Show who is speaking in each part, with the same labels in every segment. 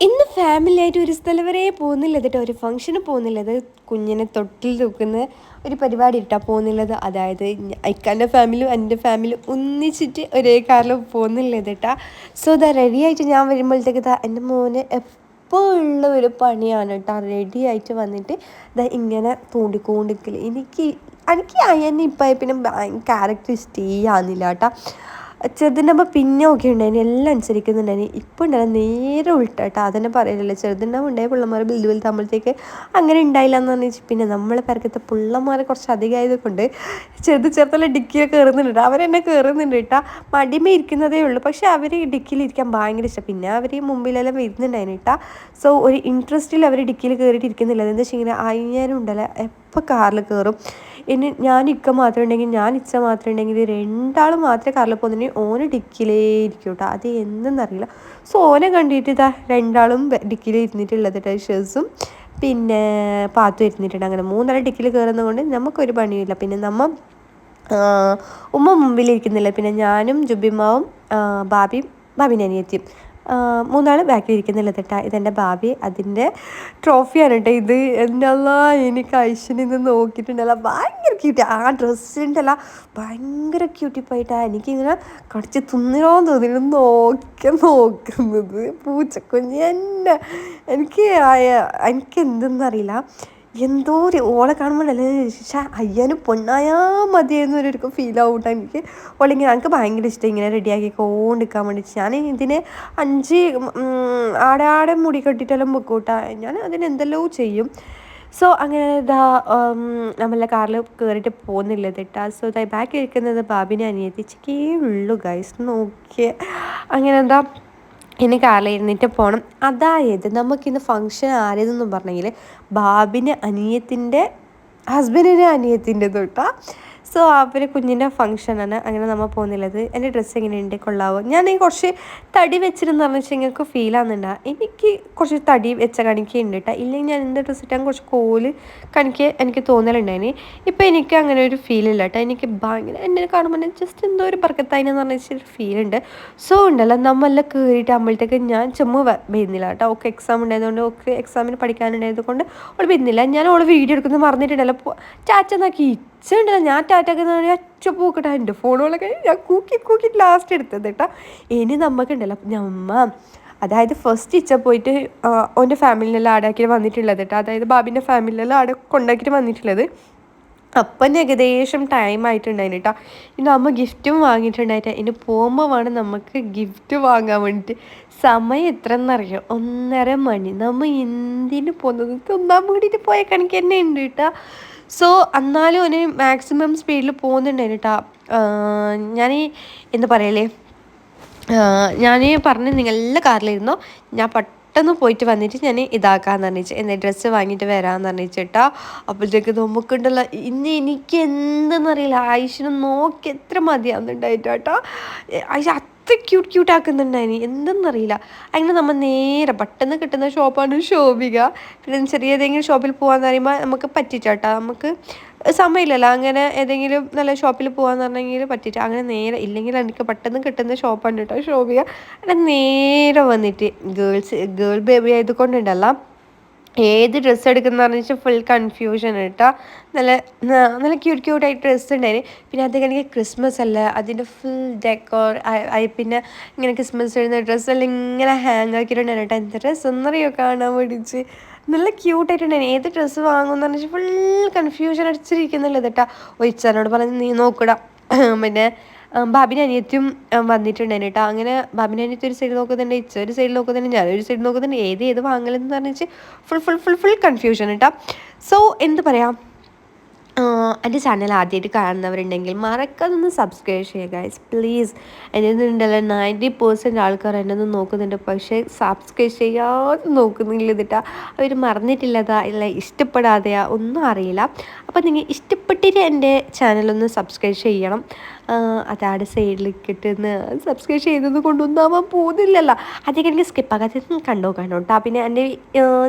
Speaker 1: ഇന്ന് ഫാമിലിയായിട്ട് ഒരു സ്ഥലം വരെ പോകുന്നില്ല കേട്ടോ, ഒരു ഫംഗ്ഷന് പോകുന്നില്ലത്. കുഞ്ഞിനെ തൊട്ടിൽ തൂക്കുന്ന ഒരു പരിപാടി ഇട്ടാൽ പോകുന്നുള്ളത്. അതായത് ഇക്കാൻ്റെ ഫാമിലിയും എൻ്റെ ഫാമിലിയും ഒന്നിച്ചിട്ട് ഒരേ കാറിൽ പോകുന്നില്ല കേട്ടാ. സോ ഇതാ റെഡി ആയിട്ട് ഞാൻ വരുമ്പോഴത്തേക്ക് ഇതാ എൻ്റെ മോന് എപ്പോൾ ഉള്ള ഒരു പണിയാണ് കേട്ടോ. റെഡി ആയിട്ട് വന്നിട്ട് ഇതാ ഇങ്ങനെ തോണ്ടിക്കൊണ്ടിരിക്കൽ. എനിക്ക് അയ്യന്നെ ഇപ്പം പിന്നെ ക്യാരക്ടർ ഇഷ്ടമാകുന്നില്ല കേട്ടോ. ചെറുതിൻ്റെ പിന്നെ ഒക്കെ ഉണ്ടായിന്, എല്ലാം അനുസരിക്കുന്നുണ്ടായിന്. ഇപ്പം ഉണ്ടല്ലോ നേരെ ഉൾട്ടാട്ടോ. അതന്നെ പറയലല്ലേ, ചെറുതിണ്ടാകുമ്പോൾ ഉണ്ടായ പിള്ളമാർ വലുത് വലുതാകുമ്പോഴത്തേക്ക് അങ്ങനെ ഉണ്ടായില്ല എന്ന് പറഞ്ഞാൽ പിന്നെ നമ്മളെ പേരക്കത്തെ പിള്ളമാരെ കുറച്ച് അധികമായത് കൊണ്ട് ചെറുതെല്ലാം ഡിക്കിയൊക്കെ കയറുന്നുണ്ട്. അവരെന്നെ കയറുന്നുണ്ട് കേട്ടോ. മടിമേ ഇരിക്കുന്നതേ ഉള്ളൂ, പക്ഷേ അവർ ഡിക്കിയിൽ ഇരിക്കാൻ ഭയങ്കര ഇഷ്ടം. പിന്നെ അവർ മുമ്പിലെല്ലാം വരുന്നുണ്ടായിന് കേട്ടോ. സോ ഒരു ഇൻട്രസ്റ്റിൽ അവർ ഡിക്കിയിൽ കയറിയിട്ട് ഇരിക്കുന്നില്ല. എന്താ വെച്ച് കഴിഞ്ഞാൽ അയ്യാനും ഉണ്ടല്ലോ എപ്പോൾ കാറിൽ കയറും. ഇനി ഞാൻ ഇക്ക മാത്രം ഉണ്ടെങ്കിൽ, ഞാൻ ഇച്ച മാത്രം ഉണ്ടെങ്കിൽ, രണ്ടാളും മാത്രമേ കാറിൽ പോകുന്നുണ്ടെങ്കിൽ ഓന് ഡിക്കിലേ ഇരിക്കും കേട്ടോ. അത് എന്തെന്നറിയില്ല. സോ ഓനെ കണ്ടിട്ട് ഇതാ രണ്ടാളും ഡിക്കിൽ ഇരുന്നിട്ടുള്ളത് ടീച്ചേഴ്സും പിന്നെ പാത്തും ഇരുന്നിട്ടുണ്ട്. അങ്ങനെ മൂന്നാളെ ഡിക്കിൽ കയറുന്നത് കൊണ്ട് നമുക്കൊരു പണിയില്ല. പിന്നെ ഉമ്മ മുമ്പിലിരിക്കുന്നില്ല. പിന്നെ ഞാനും ജുബിമാവും ഭാബിൻ്റെ അനിയത്തിയും മൂന്നാൾ ബാക്കിൽ ഇരിക്കുന്നില്ല കേട്ടോ. ഇതെൻ്റെ ഭാബി, അതിൻ്റെ ട്രോഫിയാണ് കേട്ടോ ഇത്. എന്നല്ല എനിക്ക് ഐശ്വര്യ നോക്കിയിട്ടുണ്ടല്ല, ഭയങ്കര ക്യൂട്ടി. ആ ഡ്രസ്സ് ഉണ്ടല്ല ഭയങ്കര ക്യൂട്ടിപ്പായിട്ടാണ്. എനിക്കിങ്ങനെ കടിച്ച് തിന്നിനോന്ന് തോന്നിയിരുന്നു നോക്കുന്നത്. പൂച്ചക്കുഞ്ഞ് തന്നെ. എനിക്ക് എന്തെന്നറിയില്ല, എന്തോ ഒരു ഓളെ കാണുമ്പോഴല്ലേ അയ്യാനും പൊണ്ണായാ മതിയെന്നൊരു ഫീൽ ആവട്ടെ എനിക്ക്. ഓളിങ്ങനെ എനിക്ക് ഭയങ്കര ഇഷ്ടം ഇങ്ങനെ റെഡിയാക്കി കൊണ്ടിരിക്കാൻ വേണ്ടിയിട്ട്. ഞാൻ ഇതിനെ 5 ആടെ മുടി കെട്ടിട്ടെല്ലാം വെക്കൂട്ടാ. ഞാൻ അതിനെന്തെല്ലോ ചെയ്യും. സോ അങ്ങനെ ഇതാ നമ്മളെ കാറിൽ കയറിയിട്ട് പോകുന്നില്ല കേട്ടാ. സോ ഇതാ ബാക്കി ഇരിക്കുന്നത് ബാബിനെ അനിയത്തി ചിക്കേ ഉള്ളൂ ഗൈസ്, നോക്കിയേ. അങ്ങനെ എന്താ ഇനി കാറിൽ ഇരുന്നിട്ട് പോകണം. അതായത് നമുക്കിന്ന് ഫംഗ്ഷൻ ആരെതെന്ന് പറഞ്ഞെങ്കിൽ ബാബിന് അനിയത്തിൻ്റെ ഹസ്ബൻഡിന് അനിയത്തിൻ്റെ തൊട്ടാ. സോ അവർ കുഞ്ഞിൻ്റെ ഫംഗ്ഷനാണ്. അങ്ങനെ നമ്മൾ പോകുന്നില്ലത്. എൻ്റെ ഡ്രസ്സ് എങ്ങനെയുണ്ട്, കൊള്ളാവോ? ഞാൻ കുറച്ച് തടി വെച്ചിരുന്ന് പറഞ്ഞാൽ നിങ്ങൾക്ക് ഫീൽ ആകുന്നുണ്ടോ? എനിക്ക് കുറച്ച് തടി വെച്ച കണിക്കുണ്ട് കേട്ടോ. ഇല്ലെങ്കിൽ ഞാൻ എൻ്റെ ഡ്രസ്സ് ഇട്ടാൽ കുറച്ച് കോല് എനിക്ക് തോന്നലുണ്ടായിന്. ഇപ്പം എനിക്ക് അങ്ങനെ ഒരു ഫീലില്ല കേട്ടോ. എനിക്ക് ഭയങ്കര എന്നെ കാണുമ്പോൾ ജസ്റ്റ് എന്തോ ഒരു ബർക്കത്തായിനെന്ന് പറഞ്ഞൊരു ഫീലുണ്ട്. സോ ഉണ്ടല്ലോ നമ്മളെല്ലാം കയറിയിട്ട് ആകുമ്പോഴത്തേക്ക് ഞാൻ ചുമ്മാ വരുന്നില്ല കേട്ടോ. ഓക്കെ എക്സാം ഉണ്ടായതുകൊണ്ട്, ഓക്കെ എക്സാമിന് പഠിക്കാനുണ്ടായത് കൊണ്ട് അവൾ വരുന്നില്ല. ഞാൻ അവൾ വീഡിയോ എടുക്കുന്നത് മറന്നിട്ടുണ്ടല്ലോ. ചാച്ച നോക്കി ഉണ്ടല്ലോ, ഞാൻ ടാറ്റൊക്കെ അച്ഛ പോക്കട്ടെ എൻ്റെ ഫോണുകളൊക്കെ ഞാൻ കൂക്കി ലാസ്റ്റ് എടുത്തത് കേട്ടോ. ഇനി നമുക്കുണ്ടല്ലോ അതായത് ഫസ്റ്റ് ഇച്ച പോയിട്ട് ഓൻ്റെ ഫാമിലിനെല്ലാം ആടാക്കിയിട്ട് വന്നിട്ടുള്ളത് കേട്ടോ. അതായത് ബാബിൻ്റെ ഫാമിലിനെല്ലാം ആടെ കൊണ്ടാക്കിയിട്ട് വന്നിട്ടുള്ളത്. അപ്പം ഏകദേശം ടൈം ആയിട്ടുണ്ടായിന് കേട്ടോ. ഇനി അമ്മ ഗിഫ്റ്റും വാങ്ങിയിട്ടുണ്ടായിട്ട് ഇനി പോകുമ്പോൾ വേണം നമുക്ക് ഗിഫ്റ്റ് വാങ്ങാൻ വേണ്ടിയിട്ട്. സമയം എത്ര എന്നറിയാം, 1:30 മണി. നമ്മൾ എന്തിനു പോകുന്നത്, തിന്നാൻ വേണ്ടിയിട്ട് പോയ കണക്ക് തന്നെ ഉണ്ട് കേട്ടോ. സോ എന്നാലും ഒരു മാക്സിമം സ്പീഡിൽ പോകുന്നുണ്ടായിരുന്നു കേട്ടോ. ഞാൻ എന്താ പറയലേ, ഞാൻ പറഞ്ഞു നിങ്ങളെല്ലാം കാറിലിരുന്നോ, ഞാൻ പെട്ടെന്ന് പോയിട്ട് വന്നിട്ട് ഞാൻ ഇതാക്കാമെന്ന് പറഞ്ഞിട്ട് എന്താ ഡ്രസ്സ് വാങ്ങിയിട്ട് വരാമെന്ന് പറഞ്ഞിട്ടാ. അപ്പോഴത്തേക്ക് നമുക്കുണ്ടല്ലോ ഇന്ന് എനിക്ക് എന്തെന്നറിയില്ല, ആയിഷിനെ നോക്കി എത്ര മതിയാവുന്നുണ്ടായിട്ട് കേട്ടോ. ആയിഷ ക്യൂട്ട് ആക്കുന്നുണ്ടായിന്, എന്തെന്നറിയില്ല. അങ്ങനെ നമ്മൾ നേരെ പെട്ടെന്ന് കിട്ടുന്ന ഷോപ്പാണ് ശോഭിക. പിന്നെ ചെറിയ ഏതെങ്കിലും ഷോപ്പിൽ പോകാമെന്ന് പറയുമ്പോൾ നമുക്ക് പറ്റിച്ചാട്ടോ, നമുക്ക് സമയമില്ലല്ലോ. അങ്ങനെ ഏതെങ്കിലും നല്ല ഷോപ്പിൽ പോകാമെന്ന് പറഞ്ഞെങ്കിൽ പറ്റിയിട്ട് അങ്ങനെ നേരെ, ഇല്ലെങ്കിൽ എനിക്ക് പെട്ടെന്ന് കിട്ടുന്ന ഷോപ്പാണ് കേട്ടോ ശോഭിക. അങ്ങനെ നേരെ വന്നിട്ട് ഗേൾ ബേബി ആയതുകൊണ്ടുണ്ടല്ലോ ഏത് ഡ്രസ്സ് എടുക്കുന്ന പറഞ്ഞാൽ ഫുൾ കൺഫ്യൂഷൻ കേട്ടോ. നല്ല ക്യൂട്ടായിട്ട് ഡ്രസ്സ് ഉണ്ടായിന്. പിന്നെ അത് കഴിഞ്ഞ് ക്രിസ്മസ് അല്ല, അതിൻ്റെ ഫുൾ ഡെക്കോർ പിന്നെ ഇങ്ങനെ ക്രിസ്മസ് വരുന്ന ഡ്രസ്സെല്ലാം ഇങ്ങനെ ഹാങ് ആക്കിയിട്ടുണ്ടായിരുന്നു കേട്ടോ. എന്ത് ഡ്രസ്സ് എന്നറിയോ കാണാൻ വേണ്ടിയിട്ട്, നല്ല ക്യൂട്ടായിട്ടുണ്ടായിരുന്നു. ഏത് ഡ്രസ്സ് വാങ്ങുമെന്ന് പറഞ്ഞാൽ ഫുൾ കൺഫ്യൂഷൻ അടിച്ചിരിക്കുന്നില്ല കേട്ടോ. ഒയിച്ചാനോട് പറഞ്ഞ് നീ നോക്കൂടാ. പിന്നെ ബാബിൻ്റെ അനിയത്തിയും വന്നിട്ടുണ്ടായിരുന്നു കേട്ടോ. അങ്ങനെ ബാബിൻ്റെ അനിയത്തി ഒരു സൈഡ് നോക്കുന്നുണ്ട്, ഇച്ച ഒരു സൈഡിൽ നോക്കുന്നുണ്ട്, ഞാനൊരു സൈഡ് നോക്കുന്നുണ്ട്. ഏത് വാങ്ങലെന്ന് പറഞ്ഞിട്ട് ഫുൾ കൺഫ്യൂഷൻ കേട്ടോ. സോ എന്ത് പറയാം, എൻ്റെ ചാനൽ ആദ്യമായിട്ട് കാണുന്നവരുണ്ടെങ്കിൽ മറക്കാതൊന്ന് സബ്സ്ക്രൈബ് ചെയ്യുക ഗൈസ് പ്ലീസ്. എൻ്റെ ഉണ്ടല്ലോ 90% ആൾക്കാർ എന്നെ ഒന്ന് നോക്കുന്നുണ്ട്, പക്ഷേ സബ്സ്ക്രൈബ് ചെയ്യാതെ നോക്കുന്നില്ല എന്നിട്ടാ. അവർ മറന്നിട്ടില്ലതാ ഇല്ല ഇഷ്ടപ്പെടാതെയാ ഒന്നും അറിയില്ല. അപ്പോൾ നിങ്ങൾ ഇഷ്ടപ്പെട്ടിട്ട് എൻ്റെ ചാനലൊന്ന് സബ്സ്ക്രൈബ് ചെയ്യണം. അതാണ് സൈഡിലേക്ക് ഇട്ടെന്ന് സബ്സ്ക്രൈബ് ചെയ്തത് കൊണ്ടൊന്നാവാൻ പോകുന്നില്ലല്ലോ. അതൊക്കെ എനിക്ക് സ്കിപ്പാക്കാതെ കണ്ടോ കേട്ടോ. പിന്നെ എൻ്റെ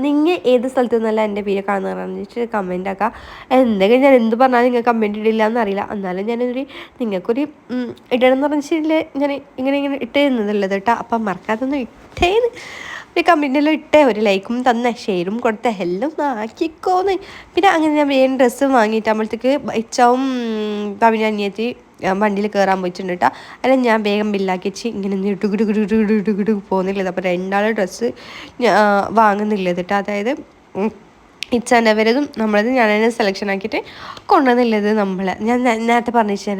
Speaker 1: നിങ്ങൾ ഏത് സ്ഥലത്തു നിന്നല്ല എൻ്റെ വീഡിയോ കാണുന്നതെന്ന് കമൻ്റ് ആക്കാം. എന്തെങ്കിലും ഞാൻ എന്ത് പറഞ്ഞാലും നിങ്ങൾ കമൻറ്റ് ഇടില്ല എന്നറിയില്ല, എന്നാലും നിങ്ങൾക്കൊരു ഇടണം എന്ന് പറഞ്ഞിട്ടില്ലേ ഞാൻ ഇങ്ങനെ ഇട്ട് തരുന്നതല്ലത് കേട്ടോ. അപ്പം മറക്കാതൊന്നും ഇട്ടേന്ന്. ഒരു കമൻറ്റിലും ഇട്ടേ ഒരു ലൈക്കും തന്നേ ഷെയറും കൊടുത്തേ എല്ലാം ആക്കിക്കോന്ന്. പിന്നെ അങ്ങനെ ഞാൻ വേഗം ഡ്രസ്സ് വാങ്ങിയിട്ടാകുമ്പോഴത്തേക്ക് ഇച്ചാവും പവിന് അനിയത്തി വണ്ടിയിൽ കയറാൻ പോയിട്ടുണ്ട് കേട്ടോ. അല്ല ഞാൻ വേഗം ബില്ലാക്കി വെച്ച് ഇങ്ങനെ ഇടുകിടുകിടുകിടുകിടു പോകുന്നില്ലത്. അപ്പോൾ രണ്ടാളും ഡ്രസ്സ് വാങ്ങുന്നില്ലത് കേട്ടോ. അതായത് ഇച്ചാൻ്റെ അവരതും നമ്മളത് ഞാൻ തന്നെ സെലക്ഷൻ ആക്കിയിട്ട് കൊണ്ടുവന്നില്ലത് ഞാൻ നേരത്തെ പറഞ്ഞു ഞാൻ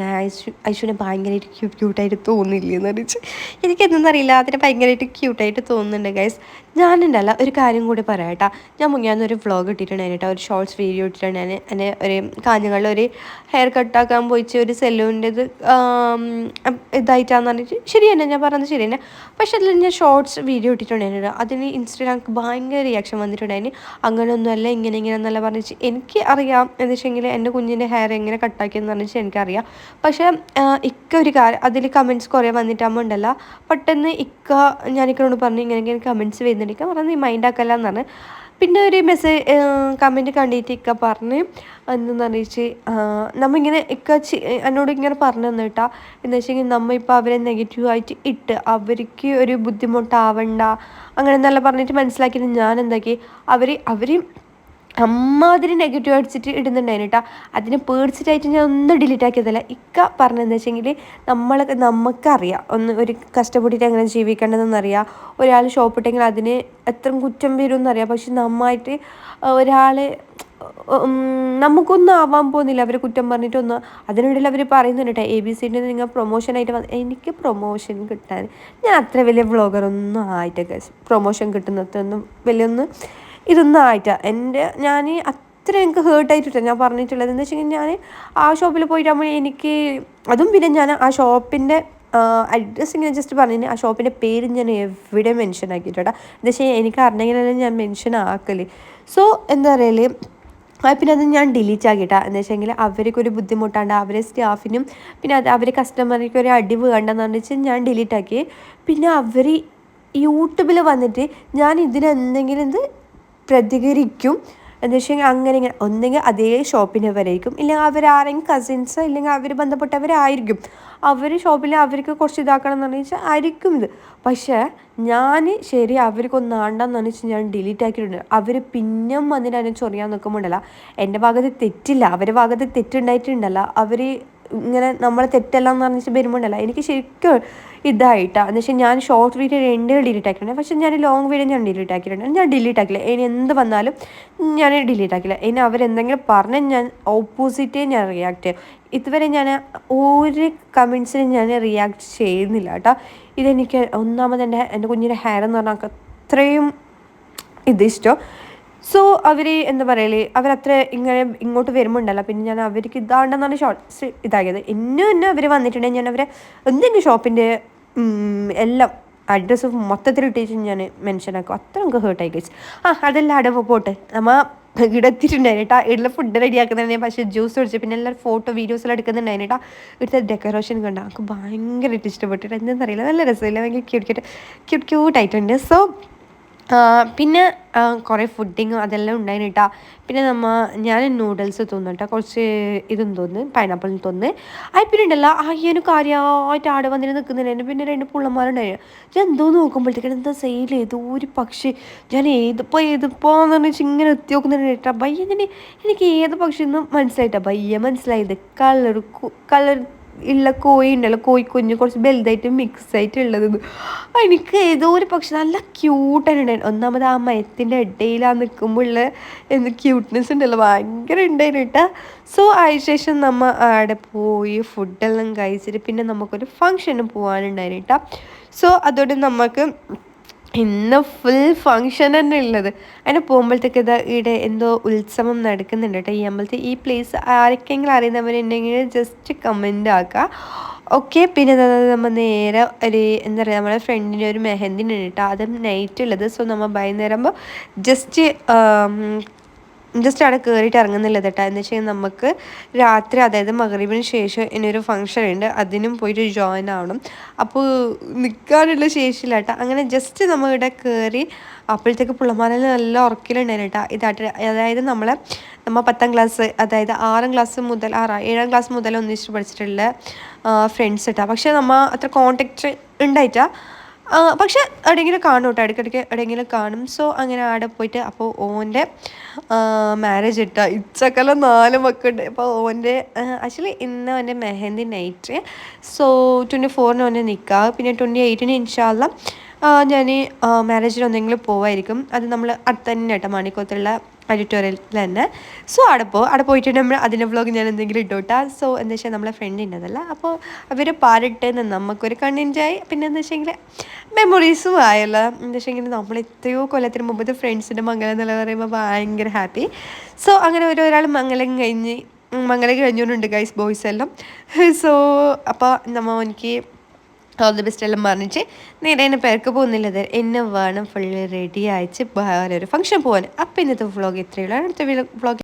Speaker 1: ഐശുവിനെ ഭയങ്കരമായിട്ട് ക്യൂട്ടായിട്ട് തോന്നില്ലേ എന്ന് പറഞ്ഞിട്ട് എനിക്ക് എന്തെന്നറിയില്ല അതിനെ ഭയങ്കരമായിട്ട് ക്യൂട്ടായിട്ട് തോന്നുന്നുണ്ട് ഗൈസ്. ഞാനുണ്ടല്ല ഒരു കാര്യം കൂടി പറയാം കേട്ടോ. ഞാൻ മുങ്ങാന്നൊരു വ്ളോഗ് ഇട്ടിട്ടുണ്ടായിരുന്നു കേട്ടോ, ഒരു ഷോർട്സ് വീഡിയോ ഇട്ടിട്ടുണ്ടായിരുന്നു. എന്നെ ഒരു കാഞ്ഞങ്ങളിൽ ഒരു ഹെയർ കട്ടാക്കാൻ പോയിച്ച് ഒരു സെലൂണിൻ്റെത് ഇതായിട്ടാന്ന് പറഞ്ഞിട്ട് ശരി തന്നെ ഞാൻ പറഞ്ഞത് ശരി തന്നെ. പക്ഷെ അതിൽ ഞാൻ ഷോർട്സ് വീഡിയോ ഇട്ടിട്ടുണ്ടായിരുന്നു. അതിന് ഇൻസ്റ്റഗ്രാമിൽ ഭയങ്കര റിയാക്ഷൻ വന്നിട്ടുണ്ടായിരുന്നു. അങ്ങനെയൊന്നുമല്ല ഇങ്ങനെ എന്നല്ല പറഞ്ഞിട്ട് എനിക്ക് അറിയാം എന്ന് വെച്ചെങ്കിൽ എൻ്റെ കുഞ്ഞിൻ്റെ ഹെയർ എങ്ങനെ കട്ടാക്കിയെന്ന് പറഞ്ഞിട്ട് എനിക്കറിയാം. പക്ഷേ ഇക്ക ഒരു കാര്യം അതിൽ കമൻറ്റ്സ് കുറേ വന്നിട്ടാകുമ്പോൾ ഉണ്ടല്ല പെട്ടെന്ന് ഞാനിക്കോട് പറഞ്ഞു ഇങ്ങനെ കമൻറ്റ്സ് വരുന്നുണ്ട്. ഇക്ക പറഞ്ഞ് നീ മൈൻഡ് ആക്കല്ല എന്ന് പറഞ്ഞ് പിന്നെ ഒരു കമൻറ്റ് കണ്ടിട്ട് ഇക്ക പറഞ്ഞ് എന്തെന്ന് അറിയിച്ച് നമ്മളിങ്ങനെ എന്നോട് ഇങ്ങനെ പറഞ്ഞു തന്നിട്ടാ എന്ന് വെച്ചെങ്കിൽ നമ്മൾ ഇപ്പോൾ അവരെ നെഗറ്റീവായിട്ട് ഇട്ട് അവർക്ക് ഒരു ബുദ്ധിമുട്ടാവണ്ട അങ്ങനെ എന്നല്ല പറഞ്ഞിട്ട് മനസ്സിലാക്കിയിട്ട് ഞാൻ എന്താക്കി അവർ അമ്മാതിരി നെഗറ്റീവ് അടിച്ചിട്ട് ഇടുന്നുണ്ടായിരുന്നു കേട്ടോ. അതിനെ പേടിച്ചിട്ടായിട്ട് ഞാൻ ഒന്നും ഡിലീറ്റ് ആക്കിയതല്ല. ഇക്ക പറഞ്ഞതെന്ന് വെച്ചെങ്കിൽ നമുക്കറിയാം ഒരു കഷ്ടപ്പെട്ടിട്ട് എങ്ങനെ ജീവിക്കേണ്ടതെന്നറിയാം. ഒരാൾ ഷോപ്പിട്ടെങ്കിൽ അതിന് എത്ര കുറ്റം വരും എന്നറിയാം. പക്ഷെ നന്നായിട്ട് ഒരാൾ നമുക്കൊന്നും ആവാൻ പോകുന്നില്ല അവരെ കുറ്റം പറഞ്ഞിട്ടൊന്നും. അതിനിടയിൽ അവർ പറയുന്നുണ്ട് കേട്ടോ ABCD നിങ്ങൾ പ്രൊമോഷനായിട്ട് എനിക്ക് പ്രൊമോഷൻ കിട്ടാൻ ഞാൻ അത്ര വലിയ വ്ളോഗറൊന്നും ആയിട്ട് പ്രൊമോഷൻ കിട്ടുന്നതൊന്നും വലിയൊന്നും ഇതൊന്നും ആയിട്ടാ ഞാൻ അത്ര എനിക്ക് ഹേർട്ടായിട്ടില്ല ഞാൻ പറഞ്ഞിട്ടുള്ളത്. എന്ന് വെച്ചെങ്കിൽ ഞാൻ ആ ഷോപ്പിൽ പോയിട്ടാകുമ്പോൾ എനിക്ക് അതും പിന്നെ ഞാൻ ആ ഷോപ്പിൻ്റെ അഡ്രസ്സ് ഇങ്ങനെ ജസ്റ്റ് പറഞ്ഞു. ആ ഷോപ്പിൻ്റെ പേര് ഞാൻ എവിടെ മെൻഷൻ ആക്കിയിട്ടാ. എന്താ വെച്ചാൽ എനിക്ക് അറിഞ്ഞെങ്കിലല്ലേ ഞാൻ മെൻഷൻ ആക്കല്. സോ എന്താ പറയല് പിന്നെ അത് ഞാൻ ഡിലീറ്റ് ആക്കിയിട്ടാ. എന്ന് വെച്ചെങ്കിൽ അവർക്കൊരു ബുദ്ധിമുട്ടാണ്ട് അവരെ സ്റ്റാഫിനും പിന്നെ അവരെ കസ്റ്റമർക്ക് ഒരു അടി വേണ്ടെന്ന് പറഞ്ഞിട്ട് ഞാൻ ഡിലീറ്റ് ആക്കി. പിന്നെ അവർ യൂട്യൂബിൽ വന്നിട്ട് ഞാൻ ഇതിനെന്തെങ്കിലും പ്രതികരിക്കും എന്ന് വെച്ചാൽ അങ്ങനെ ഒന്നെങ്കിൽ അതേ ഷോപ്പിനവരായിരിക്കും ഇല്ലെങ്കിൽ അവരാരെങ്കിലും കസിൻസോ ഇല്ലെങ്കിൽ അവർ ബന്ധപ്പെട്ടവരായിരിക്കും. അവർ ഷോപ്പിൽ അവർക്ക് കുറച്ച് ഇതാക്കണം എന്ന് പറഞ്ഞാൽ ആയിരിക്കും ഇത്. പക്ഷേ ഞാൻ ശരി അവർക്കൊന്നും ആണ്ടെന്ന് പറഞ്ഞാൽ ഞാൻ ഡിലീറ്റ് ആക്കിയിട്ടുണ്ട്. അവർ പിന്നെയും വന്നിട്ട് അതിനെ ചൊറിയാൻ നിൽക്കുമ്പോണ്ടല്ല എൻ്റെ ഭാഗത്ത് തെറ്റില്ല, അവരുടെ ഭാഗത്ത് തെറ്റുണ്ടായിട്ടുണ്ടല്ല. അവർ ഇങ്ങനെ നമ്മളെ തെറ്റല്ല എന്ന് പറഞ്ഞിട്ട് വരുമ്പോണ്ടല്ല എനിക്ക് ശരിക്കും ഇതായിട്ടാണ്. എന്ന് വെച്ചാൽ ഞാൻ ഷോർട്ട് വീഡിയോ 2 ഡിലീറ്റ് ആക്കിയിട്ടുണ്ട്. പക്ഷേ ഞാൻ ലോങ് വീഡിയോ ഞാൻ ഡിലീറ്റ് ആക്കിയിട്ടുണ്ട്. ഞാൻ ഡിലീറ്റ് ആക്കില്ല. ഇനി എന്ത് വന്നാലും ഞാൻ ഡിലീറ്റ് ആക്കില്ല. ഇനി അവരെന്തെങ്കിലും പറഞ്ഞാൽ ഞാൻ ഓപ്പോസിറ്റേ ഞാൻ റിയാക്ട് ചെയ്യും. ഇതുവരെ ഞാൻ ഒരു കമൻസിനും ഞാൻ റിയാക്ട് ചെയ്യുന്നില്ല കേട്ടോ. ഇതെനിക്ക് ഒന്നാമത് എൻ്റെ കുഞ്ഞിൻ്റെ ഹെയർ എന്ന് പറഞ്ഞാൽ അത്രയും ഇതിഷ്ടം. സോ അവർ എന്താ പറയല് അവരത്ര ഇങ്ങോട്ട് വരുമ്പോണ്ടല്ലോ പിന്നെ ഞാൻ അവർക്ക് ഇതാണ്ടെന്നാണ് ഷോർട്ട്സ് ഇതാക്കിയത്. എന്നെ അവർ വന്നിട്ടുണ്ടെങ്കിൽ ഞാൻ അവരെ എന്തെങ്കിലും ഷോപ്പിൻ്റെ എല്ലാം അഡ്രസ്സ് മൊത്തത്തിൽ ഇട്ടിട്ട് ഞാൻ മെൻഷൻ ആക്കും. അത്ര നമുക്ക് ഹേർട്ടായി കഴിച്ചു. അതെല്ലാം അടവ് പോട്ടെ നമ്മൾ ഇവിടെ എത്തിയിട്ടുണ്ടായിരുന്നു കേട്ടോ. ഇവിടെ ഫുഡ് റെഡി ആക്കുന്നുണ്ട്. പക്ഷേ ജ്യൂസ് കുടിച്ചു പിന്നെ എല്ലാവരും ഫോട്ടോ വീഡിയോസെല്ലാം എടുക്കുന്നുണ്ടായിരുന്നു കേട്ടോ. ഇവിടുത്തെ ഡെക്കറേഷൻ കണ്ട നമുക്ക് ഭയങ്കരമായിട്ട് ഇഷ്ടപ്പെട്ടിട്ട് എന്താണെന്നറിയില്ല നല്ല രസമില്ല ഭയങ്കര ക്യൂട്ടായിട്ടുണ്ട്. സോ പിന്നെ കുറേ ഫുഡിങ്ങും അതെല്ലാം ഉണ്ടായിരുന്നു കേട്ടോ. പിന്നെ ഞാൻ നൂഡിൽസ് തിന്നു കേട്ടോ, കുറച്ച് ഇതും തോന്നുന്നു പൈനാപ്പിളും തോന്നുന്നു. പിന്നെ ഉണ്ടല്ലോ അയ്യനും കാര്യമായിട്ട് ആടെ വന്നിട്ട് നിൽക്കുന്നുണ്ടായിരുന്നു. പിന്നെ 2 പുള്ളന്മാരുണ്ടായിരുന്നു. ഞാൻ എന്തോ നോക്കുമ്പോഴത്തേക്കാണ് എന്താ സെയിൽ ഏതോ ഒരു പക്ഷി. ഞാൻ ഏതിപ്പോന്ന് പറഞ്ഞാൽ ഇങ്ങനെ എത്തി നോക്കുന്നുണ്ട് കേട്ടോ. എനിക്ക് ഏത് പക്ഷി എന്ന് മനസ്സിലായിട്ടാ മനസ്സിലായത് കളർ ഉള്ള കോഴി ഉണ്ടല്ലോ, കോഴിക്കുഞ്ഞ് കുറച്ച് വലുതായിട്ട് മിക്സ് ആയിട്ടുള്ളത്. എനിക്ക് ഏതോ ഒരു പക്ഷെ നല്ല ക്യൂട്ടായിട്ടുണ്ടായിരുന്നു. ഒന്നാമത് ആ മയത്തിൻ്റെ ഇടയിലാ നിൽക്കുമ്പോൾ ഉള്ള ക്യൂട്ട്നെസ് ഉണ്ടല്ലോ ഭയങ്കര ഉണ്ടായിരുന്നു കേട്ടോ. സോ അതിനുശേഷം നമ്മൾ അവിടെ പോയി ഫുഡെല്ലാം കഴിച്ചിട്ട് പിന്നെ നമുക്കൊരു ഫങ്ഷന് പോകാനുണ്ടായിരുന്നു കേട്ടോ. സോ അതോടെ നമുക്ക് ഇന്ന് ഫുൾ ഫങ്ഷൻ തന്നെ ഉള്ളത്. അതിന് പോകുമ്പോഴത്തേക്ക് ഇവിടെ എന്തോ ഉത്സവം നടക്കുന്നുണ്ട് കേട്ടോ ഈ അമ്പലത്തിൽ. ഈ പ്ലേസ് ആരൊക്കെങ്കിലും അറിയുന്നവരുണ്ടെങ്കിൽ ജസ്റ്റ് കമൻ്റ് ആക്കുക. ഓക്കെ. പിന്നെ നമ്മൾ നേരെ എന്താ പറയുക നമ്മളെ ഫ്രണ്ടിൻ്റെ ഒരു മെഹന്തിന് കേട്ടോ, അതും നൈറ്റ് ഉള്ളത്. സോ നമ്മൾ വൈകുന്നേരം ജസ്റ്റ് അവിടെ കയറിയിട്ട് ഇറങ്ങുന്നില്ല കേട്ടോ. എന്ന് വെച്ചാൽ നമുക്ക് രാത്രി അതായത് മഗ്‌രിബിന് ശേഷം ഇനിയൊരു ഫംഗ്ഷൻ ഉണ്ട്, അതിനും പോയിട്ട് ജോയിൻ ആവണം. അപ്പോൾ നിൽക്കാനുള്ള ശേഷിയില്ല കേട്ടോ. അങ്ങനെ ജസ്റ്റ് നമ്മൾ ഇവിടെ കയറി അപ്പോഴത്തേക്ക് പിള്ളമാരെല്ലാം നല്ല ഉറക്കിലുണ്ടായിരുന്നു കേട്ടോ. അതായത് നമ്മൾ 10ാം ക്ലാസ് അതായത് 6ാം ക്ലാസ് മുതൽ 7ാം ക്ലാസ് മുതൽ ഒന്നിച്ച് പഠിച്ചിട്ടുള്ള ഫ്രണ്ട്സ് കേട്ടോ. പക്ഷേ നമ്മൾ അത്ര കോണ്ടാക്റ്റ് ഉണ്ടായിട്ടാ. പക്ഷെ എവിടെയെങ്കിലും കാണും കേട്ടോ, ഇടയ്ക്കിടയ്ക്ക് എവിടെയെങ്കിലും കാണും. സോ അങ്ങനെ അവിടെ പോയിട്ട് അപ്പോൾ ഓൻ്റെ മാരേജ് ഇട്ട ഇച്ചക്കെല്ലാം 4 മക്കളുണ്ട്. അപ്പോൾ ഓൻ്റെ ആക്ച്വലി ഇന്ന് അവൻ്റെ മെഹന്തി നൈറ്റ്. സോ 24-ന് ഓൻ്റെ നിക്കാഹ്, പിന്നെ 28-ന് ഇൻഷാല്ല ഞാൻ മാരേജിന് എന്തെങ്കിലും പോവായിരിക്കും. അത് നമ്മൾ അടുത്ത് തന്നെ കേട്ടോ, മണിക്കോത്തുള്ള ഓഡിറ്റോറിയത്തിൽ തന്നെ. സോ അവിടെ പോയിട്ട് നമ്മൾ അതിൻ്റെ വ്ളോഗ് ഞാൻ എന്തെങ്കിലും ഇട്ടോട്ടാ. സോ എന്താ വെച്ചാൽ നമ്മളെ ഫ്രണ്ടിൻ്റെ അതല്ല, അപ്പോൾ അവർ പാടിട്ട് നമുക്കൊരു കണ്ണിൻ്റെയായി. പിന്നെ എന്താ വെച്ചെങ്കിൽ മെമ്മറീസും ആയല്ലോ. എന്താ വെച്ചെങ്കിൽ നമ്മൾ എത്രയോ കൊല്ലത്തിന് മുമ്പത്തെ ഫ്രണ്ട്സിൻ്റെ മംഗലം എന്നല്ല പറയുമ്പോൾ ഭയങ്കര ഹാപ്പി. സോ അങ്ങനെ ഒരാൾ മംഗലം കഴിഞ്ഞുകൊണ്ടുണ്ട് ഗൈസ്, ബോയ്സ് എല്ലാം. സോ അപ്പോൾ എനിക്ക് ഓൾ ദി ബെസ്റ്റ് എല്ലാം പറഞ്ഞിട്ട് നേരെ എന്നെ പേർക്ക് പോകുന്നില്ലത് എന്നെ വേണം ഫുള്ള് റെഡി അയച്ച് വേറെ ഒരു ഫംഗ്ഷൻ പോകാൻ. അപ്പോൾ ഇന്നത്തെ വ്ളോഗ് ഇത്രയുള്ള അടുത്ത വ്ളോഗ്